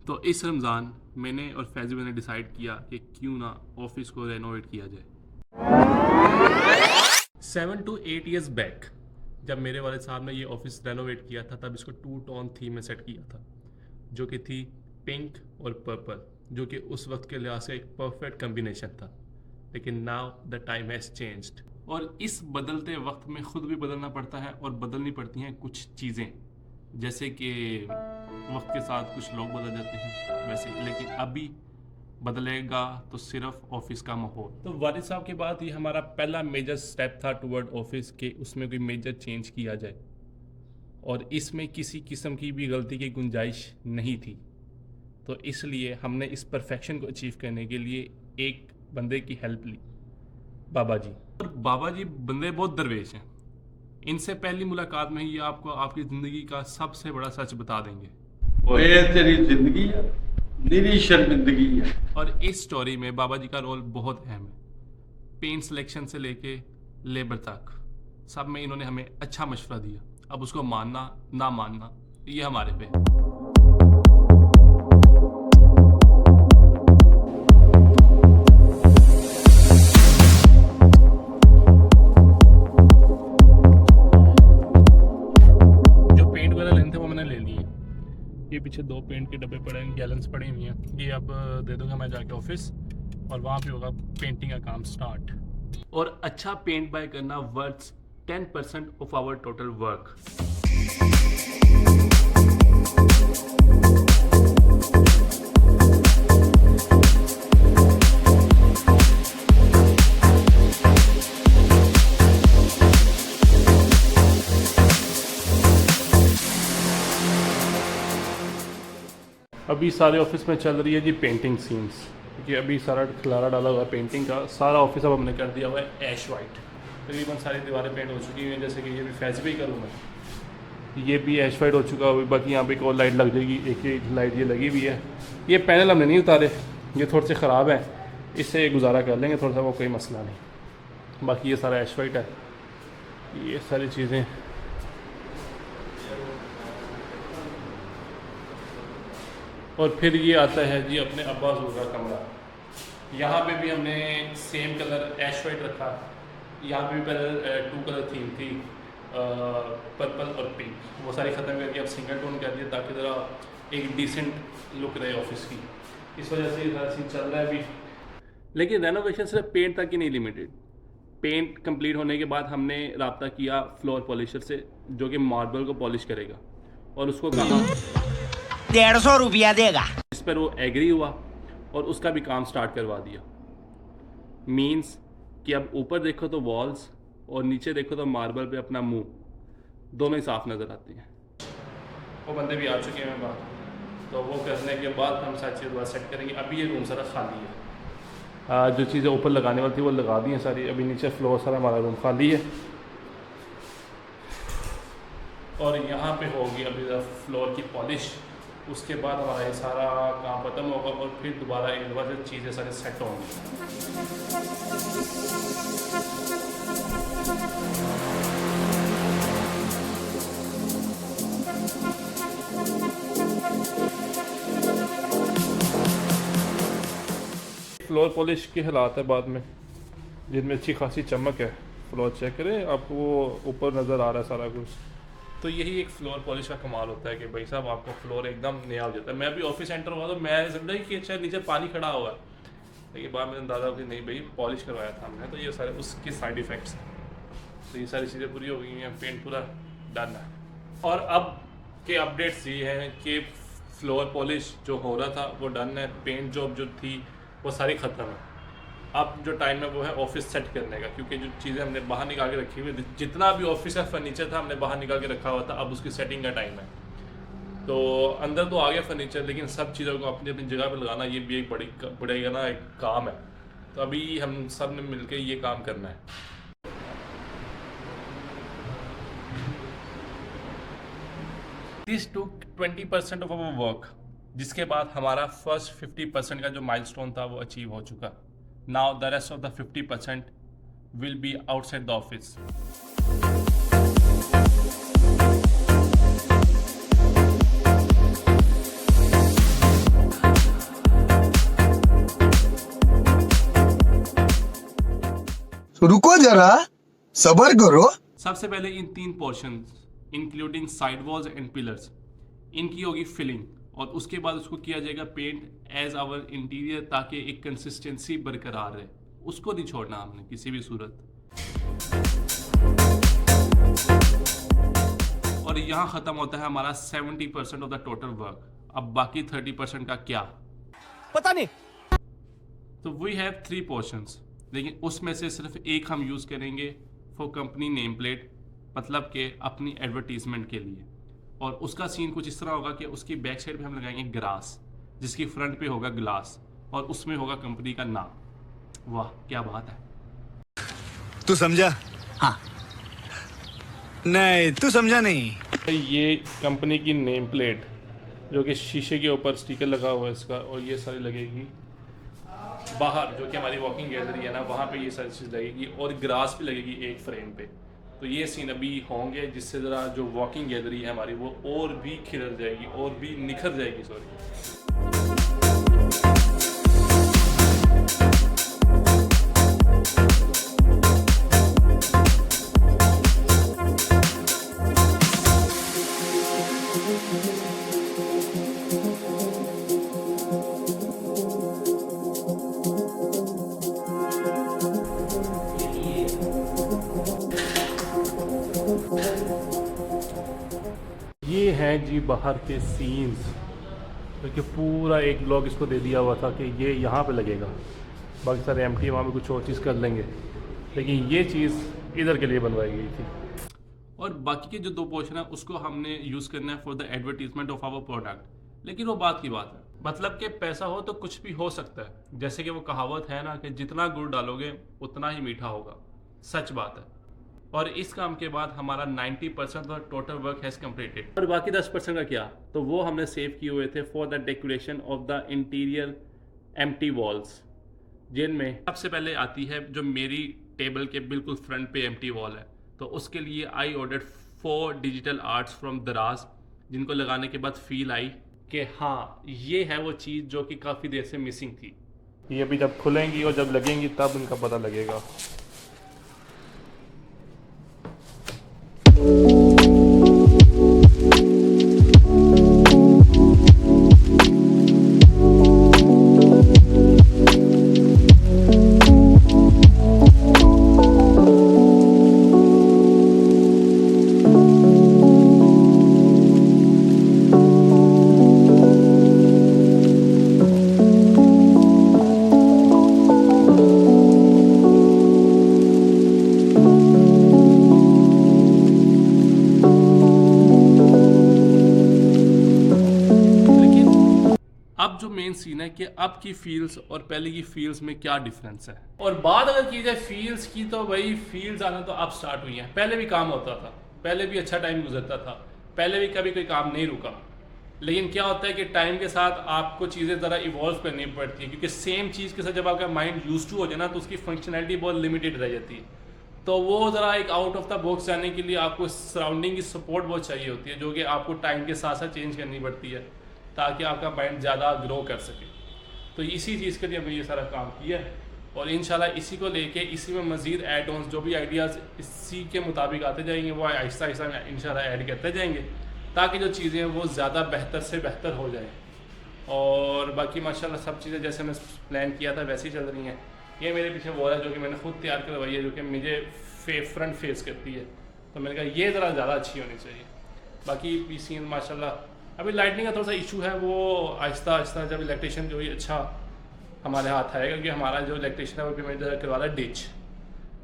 तो इस रमज़ान मैंने और फैज़ी ने डिसाइड किया कि क्यों ना ऑफिस को रेनोवेट किया जाए। 7 to 8 ईयर्स बैक जब मेरे वाले साहब ने ये ऑफिस रेनोवेट किया था, तब इसको 2 टोन थीम में सेट किया था, जो कि थी पिंक और पर्पल, जो कि उस वक्त के लिहाज से एक परफेक्ट कम्बिनेशन था। लेकिन now the time has changed, और इस बदलते वक्त में ख़ुद भी बदलना पड़ता है और बदलनी पड़ती हैं कुछ चीज़ें, जैसे कि वक्त के साथ कुछ लोग बदल जाते हैं वैसे, लेकिन अभी बदलेगा तो सिर्फ ऑफिस का माहौल। तो वालिद साहब के बाद ये हमारा पहला मेजर स्टेप था टुवर्ड ऑफिस के उसमें कोई मेजर चेंज किया जाए, और इसमें किसी किस्म की भी गलती की गुंजाइश नहीं थी। तो इसलिए हमने इस परफेक्शन को अचीव करने के लिए एक बंदे की हेल्प ली, बाबा जी। और बाबा जी बंदे बहुत दरवेश हैं। इनसे पहली मुलाकात में ही ये आपको आपकी ज़िंदगी का सबसे बड़ा सच बता देंगे। और ये तेरी जिंदगी है, निरी शर्मिंदगी है। और इस स्टोरी में बाबा जी का रोल बहुत अहम है। पेंट सिलेक्शन से लेके लेबर तक सब में इन्होंने हमें अच्छा मशवरा दिया। अब उसको मानना ना मानना ये हमारे पे है। जो पेंट वगैरह लेने थे वो मैंने ले लिए। ये पीछे 2 पेंट के डब्बे पड़े हैं, गैलन्स पड़ी हुई हैं। ये अब दे दूंगा मैं जाके ऑफिस, और वहाँ पे होगा पेंटिंग का काम स्टार्ट। और अच्छा पेंट बाय करना worth 10% of our total work. अभी सारे ऑफिस में चल रही है जी पेंटिंग सीन्स, क्योंकि अभी सारा खिलारा डाला हुआ है पेंटिंग का। सारा ऑफिस अब हमने कर दिया हुआ है ऐश वाइट। तकरीबन सारी दीवारें पेंट हो चुकी हैं, जैसे कि ये भी फैज़ भी करूँ मैं, ये भी ऐश वाइट हो चुका है। बाकी यहाँ पे एक और लाइट लग जाएगी, एक लाइट ये लगी हुई है। ये पैनल हमने नहीं उतारे, ये थोड़े से ख़राब हैं, इससे गुजारा कर लेंगे थोड़ा सा, वो कोई मसला नहीं। बाकी ये सारा ऐश वाइट है, ये सारी चीज़ें। और फिर ये आता है जी अपने अब्बा हज़ूर का कमरा। यहाँ पे भी हमने सेम कलर ऐश वाइट रखा। यहाँ पे भी पहले 2 कलर थीम थी, पर्पल और पिंक, वो सारी ख़त्म करके अब सिंगल टोन कर दिया, ताकि ज़रा एक डिसेंट लुक रहे ऑफिस की। इस वजह से ये सारा सीन चल रहा है अभी। लेकिन रेनोवेशन सिर्फ पेंट तक ही नहीं लिमिटेड। पेंट कंप्लीट होने के बाद हमने रब्ता किया फ्लोर पॉलिशर से, जो कि मार्बल को पॉलिश करेगा, और उसको कहा 150 रुपया देगा। इस पर वो एग्री हुआ और उसका भी काम स्टार्ट करवा दिया। मीन्स कि अब ऊपर देखो तो वॉल्स और नीचे देखो तो मार्बल पे अपना मुंह दोनों ही साफ नज़र आते हैं। वो बंदे भी आ चुके हैं बाहर, तो वो करने के बाद हम सारी चीज़ दोबारा सेट करेंगे। अभी ये रूम सारा खाली है, जो चीज़ें ऊपर लगाने वाली थी वो लगा दी हैं सारी। अभी नीचे फ्लोर सारा हमारा रूम खाली है, और यहाँ पे होगी अभी फ्लोर की पॉलिश। उसके बाद हमारा ये सारा काम ख़त्म होगा, और फिर दोबारा एक बार से चीज़ें सारी सेट होंगी। फ्लोर पॉलिश के हालात है बाद में, जिनमें अच्छी खासी चमक है। फ्लोर चेक करें, आपको वो ऊपर नज़र आ रहा है सारा कुछ। तो यही एक फ्लोर पॉलिश का कमाल होता है कि भाई साहब आपको फ्लोर एकदम नया हो जाता है। मैं अभी ऑफिस एंटर हुआ तो मैं समझा कि अच्छा नीचे पानी खड़ा हुआ है, लेकिन बाद में अंदाज़ा कि नहीं भाई पॉलिश करवाया था हमने। तो ये सारे उसके साइड इफ़ेक्ट्स हैं। तो ये सारी चीज़ें पूरी हो गई हैं, पेंट पूरा डन है। और अब के अपडेट्स ये हैं कि फ्लोर पॉलिश जो हो रहा था वो डन है, पेंट जॉब जो थी वो सारी ख़त्म है। अब जो टाइम है वो है ऑफिस सेट करने का, क्योंकि जो चीज़ें हमने बाहर निकाल के रखी हुई, जितना भी ऑफिस का फर्नीचर था हमने बाहर निकाल के रखा हुआ था, अब उसकी सेटिंग का टाइम है। तो अंदर तो आ गया फर्नीचर, लेकिन सब चीज़ों को अपनी अपनी जगह पर लगाना ये भी एक बड़ी ना एक काम है। तो अभी हम सब ने मिलकर ये काम करना है। This took 20% of our work, जिसके बाद हमारा फर्स्ट 50% का जो माइलस्टोन था वो अचीव हो चुका। Now the rest of the 50% will be outside the office. रुको जरा, सबर करो। सबसे पहले इन 3 portions including side walls and pillars, इनकी होगी फिलिंग और उसके बाद उसको किया जाएगा पेंट एज आवर इंटीरियर, ताकि एक कंसिस्टेंसी बरकरार रहे। उसको नहीं छोड़ना हमने किसी भी सूरत। और यहाँ ख़त्म होता है हमारा 70% ऑफ द टोटल वर्क। अब बाकी 30% का क्या, पता नहीं। तो वी हैव 3 पोर्शंस, लेकिन उसमें से सिर्फ एक हम यूज़ करेंगे फॉर कंपनी नेम प्लेट, मतलब कि अपनी एडवर्टीजमेंट के लिए। और उसका सीन कुछ इस तरह होगा कि उसकी बैक साइड पे हम लगाएंगे ग्रास, जिसकी फ्रंट पे होगा ग्लास और उसमें होगा कंपनी का नाम। वाह क्या बात है। तू समझा? हाँ। नहीं, तू समझा नहीं। ये कंपनी की नेम प्लेट जो कि शीशे के ऊपर स्टिकर लगा हुआ है इसका, और ये सारी लगेगी बाहर जो कि हमारी वॉकिंग गैलरी है ना, वहाँ पे ये सारी चीज़ लगेगी और ग्रास भी लगेगी एक फ्रेम पे। तो ये सीन अभी होंगे जिससे ज़रा जो वॉकिंग गैलरी है हमारी वो और भी खिलर जाएगी और भी निखर जाएगी। सॉरी। ये हैं जी बाहर के सीन्स, क्योंकि पूरा एक ब्लॉक इसको दे दिया हुआ था कि ये यहाँ पे लगेगा, बाकी सारे एम्प्टी वहाँ पे कुछ और चीज़ कर लेंगे, लेकिन ये चीज़ इधर के लिए बनवाई गई थी। और बाकी के जो 2 पोर्शन है उसको हमने यूज़ करना है for the advertisement of our product. लेकिन वो बात की बात है, मतलब कि पैसा हो तो कुछ भी हो सकता है। जैसे कि वो कहावत है ना कि जितना गुड़ डालोगे उतना ही मीठा होगा। सच बात है। और इस काम के बाद हमारा 90% of total work has completed. और बाकी 10% का क्या, तो वो हमने सेव किए हुए थे for the decoration of the interior empty walls, जिनमें सबसे पहले आती है जो मेरी टेबल के बिल्कुल फ्रंट पे एम्प्टी वॉल है। तो उसके लिए I ordered 4 digital arts from दराज, जिनको लगाने के बाद फील आई कि हाँ ये है वो चीज़ जो कि काफ़ी देर से मिसिंग थी। ये अभी जब खुलेंगी और जब लगेंगी तब इनका पता लगेगा। अब जो मेन सीन है कि अब की फील्स और पहले की फील्स में क्या डिफरेंस है। और बात अगर की जाए फील्स की, तो भाई फील्स आना तो अब स्टार्ट हुई हैं। पहले भी काम होता था, पहले भी अच्छा टाइम गुजरता था, पहले भी कभी कोई काम नहीं रुका। लेकिन क्या होता है कि टाइम के साथ आपको चीज़ें ज़रा इवॉल्व करनी पड़ती है, क्योंकि सेम चीज़ के साथ जब आपका माइंड यूज टू हो जाए ना तो उसकी फंक्शनैलिटी बहुत लिमिटेड रह जाती है। तो वो ज़रा एक आउट ऑफ द बॉक्स जाने के लिए आपको सराउंडिंग की सपोर्ट बहुत चाहिए होती है, जो कि आपको टाइम के साथ साथ चेंज करनी पड़ती है ताकि आपका माइंड ज़्यादा ग्रो कर सके। तो इसी चीज़ के लिए हमने ये सारा काम किया है और इंशाल्लाह इसी को लेके इसी में मज़ीद ऐड ऑन्स जो भी आइडियाज़ इसी के मुताबिक आते जाएंगे वो आहिस्ता आहिस्ता इंशाल्लाह ऐड करते जाएंगे, ताकि जो चीज़ें हैं वो ज़्यादा बेहतर से बेहतर हो जाए। और बाकी माशाल्लाह सब चीज़ें जैसे मैंने प्लान किया था वैसे ही चल रही हैं। ये मेरे पीछे वॉल है जो कि मैंने खुद तैयार करवाई है, जो कि मुझे फ्रंट फेस करती है, तो मैंने कहा ये ज़रा ज़्यादा अच्छी होनी चाहिए। बाकी भी सीन माशाल्लाह अभी लाइटनिंग का थोड़ा सा इशू है, वो आहिस्ता आहिस्ता जब इलेक्ट्रिशियन जो ही अच्छा हमारे हाथ आएगा, क्योंकि हमारा जो इलेक्ट्रिशियन है वो पेमेंट करवा रहा है डिच,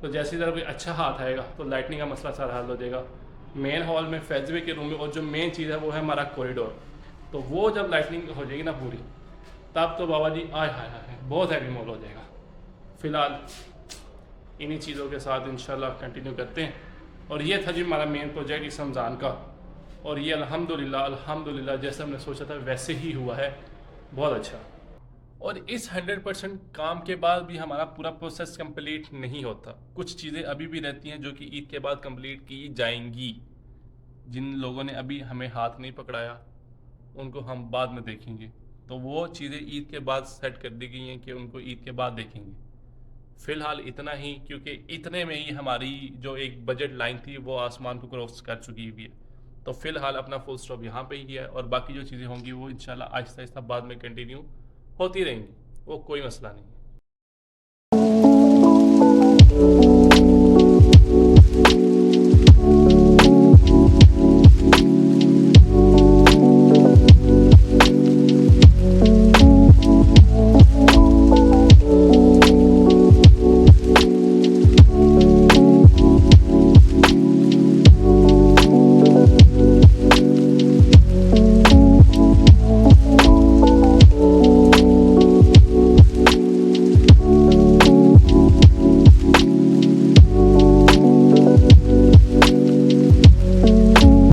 तो जैसे ही कोई अच्छा हाथ आएगा तो लाइटनिंग का मसला सारा हल हो जाएगा। मेन हॉल में फैजवे के रूम में और जो मेन चीज़ है वो है हमारा कॉरिडोर, तो वो जब लाइटनिंग हो जाएगी ना पूरी, तब तो बाबा जी आय हाय हाय बहुत हैवी मॉल हो जाएगा। फ़िलहाल इन्हीं चीज़ों के साथ इंशाल्लाह कंटिन्यू करते हैं। और ये था जी हमारा मेन प्रोजेक्ट इस रमज़ान का, और ये अल्हम्दुलिल्लाह जैसे हमने सोचा था वैसे ही हुआ है, बहुत अच्छा। और इस 100% काम के बाद भी हमारा पूरा प्रोसेस कंप्लीट नहीं होता, कुछ चीज़ें अभी भी रहती हैं जो कि ईद के बाद कंप्लीट की जाएंगी। जिन लोगों ने अभी हमें हाथ नहीं पकड़ाया उनको हम बाद में देखेंगे, तो वो चीज़ें ईद के बाद सेट कर दी गई हैं कि उनको ईद के बाद देखेंगे। फिलहाल इतना ही, क्योंकि इतने में ही हमारी जो एक बजट लाइन थी वो आसमान को क्रॉस कर चुकी हुई है। तो फिलहाल अपना फुल स्टॉप यहाँ पे ही किया है, और बाकी जो चीज़ें होंगी वो इंशाल्लाह आहिस्ता आहिस्ता बाद में कंटिन्यू होती रहेंगी, वो कोई मसला नहीं है।